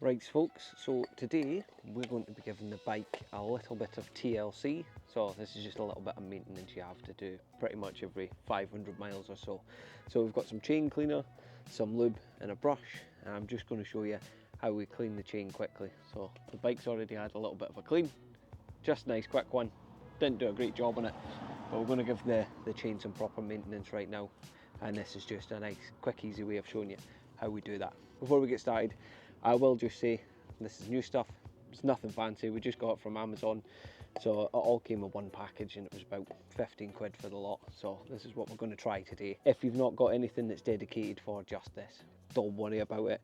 Right folks, so today we're going to be giving the bike a little bit of TLC. So this is just a little bit of maintenance you have to do pretty much every 500 miles or so. So we've got some chain cleaner, some lube and a brush, and I'm just going to show you how we clean the chain quickly. So the bike's already had a little bit of a clean, just a nice quick one, didn't do a great job on it, but we're going to give the chain some proper maintenance right now, and this is just a nice quick easy way of showing you how we do that. Before we get started, I will just say this is new stuff, it's nothing fancy, we just got it from Amazon, so it all came in one package and it was about 15 quid for the lot. So this is what we're going to try today. If you've not got anything that's dedicated for just this, don't worry about it,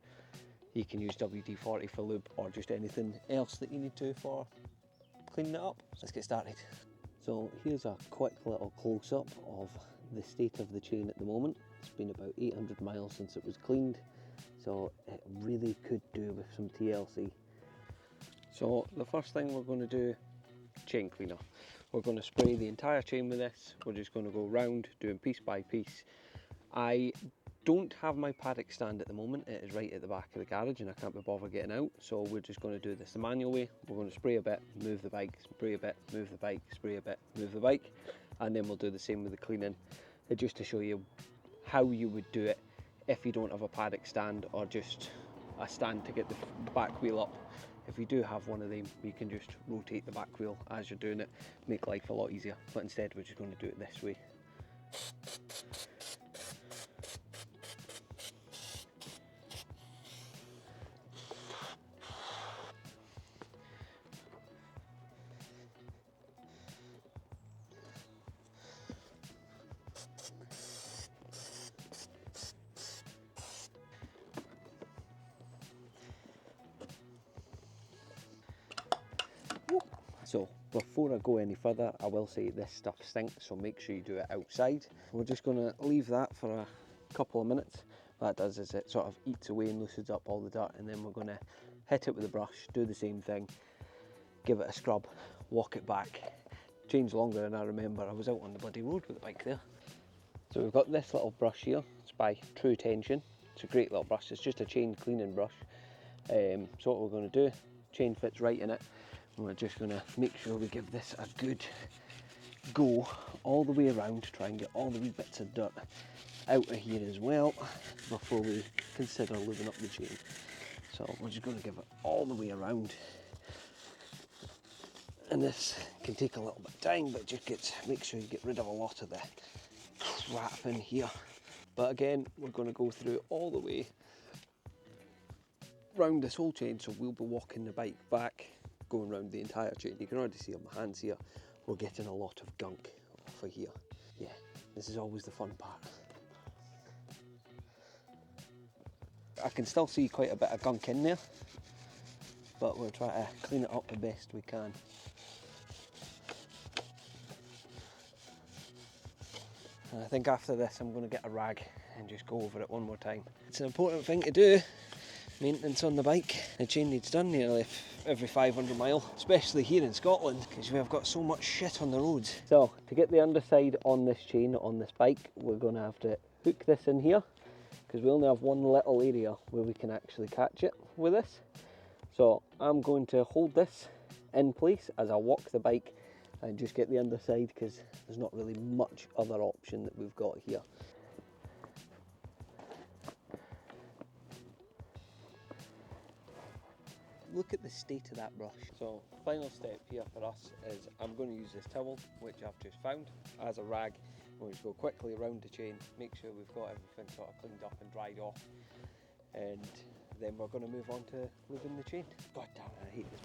you can use WD-40 for lube or just anything else that you need to for cleaning it up. Let's get started. So here's a quick little close-up of the state of the chain at the moment. It's been about 800 miles since it was cleaned, so it really could do with some TLC. So the first thing we're going to do, chain cleaner. We're going to spray the entire chain with this. We're just going to go round doing piece by piece. I don't have my paddock stand at the moment, it is right at the back of the garage and I can't be bothered getting out, so we're just going to do this the manual way. We're going to spray a bit, move the bike, spray a bit, move the bike, spray a bit, move the bike, and then we'll do the same with the cleaning, just to show you how you would do it if you don't have a paddock stand or just a stand to get the back wheel up. If you do have one of them, you can just rotate the back wheel as you're doing it, make life a lot easier, but instead we're just going to do it this way. So before I go any further, I will say this stuff stinks, so make sure you do it outside. We're just going to leave that for a couple of minutes. What that does is it sort of eats away and loosens up all the dirt, and then we're going to hit it with a brush, do the same thing, give it a scrub, walk it back. Chain's longer than I remember. I was out on the bloody road with the bike there. So we've got this little brush here, it's by True Tension. It's a great little brush, it's just a chain cleaning brush. So what we're going to do, chain fits right in it. We're just going to make sure we give this a good go all the way around, try and get all the wee bits of dirt out of here as well before we consider lubing up the chain. So we're just going to give it all the way around, and this can take a little bit of time, but just make sure you get rid of a lot of the crap in here. But again, we're going to go through all the way round this whole chain, so we'll be walking the bike back, going around the entire chain. You can already see on my hands here, we're getting a lot of gunk off of here. Yeah, this is always the fun part. I can still see quite a bit of gunk in there, but we'll try to clean it up the best we can. And I think after this I'm going to get a rag and just go over it one more time. It's an important thing to do, maintenance on the bike. The chain needs done nearly every 500 mile, especially here in Scotland, because we have got so much shit on the roads. So to get the underside on this chain, on this bike, we're going to have to hook this in here, because we only have one little area where we can actually catch it with this. So I'm going to hold this in place as I walk the bike and just get the underside, because there's not really much other option that we've got here. Look at the state of that brush. So final step here for us is I'm going to use this towel, which I've just found, as a rag. We'll just go quickly around the chain, make sure we've got everything sort of cleaned up and dried off, and then we're going to move on to lubing the chain. God damn it, I hate this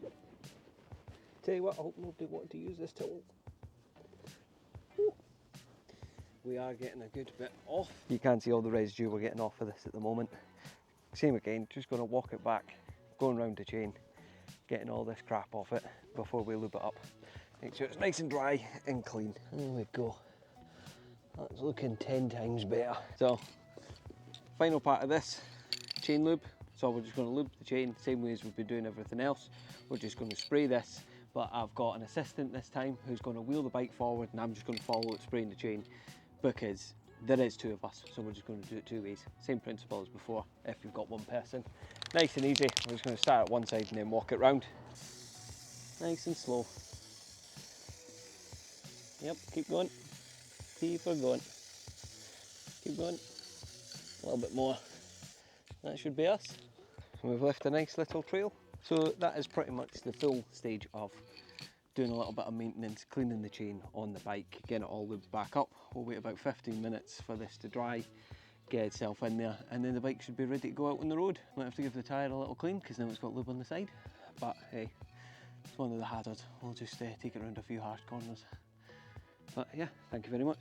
bit. Tell you what, I hope nobody wanted to use this towel. We are getting a good bit off. You can see all the residue we're getting off of this at the moment. Same again, just going to walk it back, going round the chain, getting all this crap off it before we lube it up. Make sure it's nice and dry and clean. There we go. That's looking 10 times better. So, final part of this, chain lube. So we're just going to lube the chain, same way as we've been doing everything else. We're just going to spray this, but I've got an assistant this time who's going to wheel the bike forward and I'm just going to follow it spraying the chain, because there is two of us, so we're just going to do it two ways. Same principle as before, if you've got one person. Nice and easy. We're just going to start at one side and then walk it round. Nice and slow. Yep, keep going. Keep on going. Keep going. A little bit more. That should be us. We've left a nice little trail. So that is pretty much the full stage of doing a little bit of maintenance, cleaning the chain on the bike, getting it all lubed back up. We'll wait about 15 minutes for this to dry, get itself in there, and then the bike should be ready to go out on the road. Might have to give the tyre a little clean because now it's got lube on the side, but hey, it's one of the hazards. We'll just take it around a few harsh corners. But yeah, thank you very much.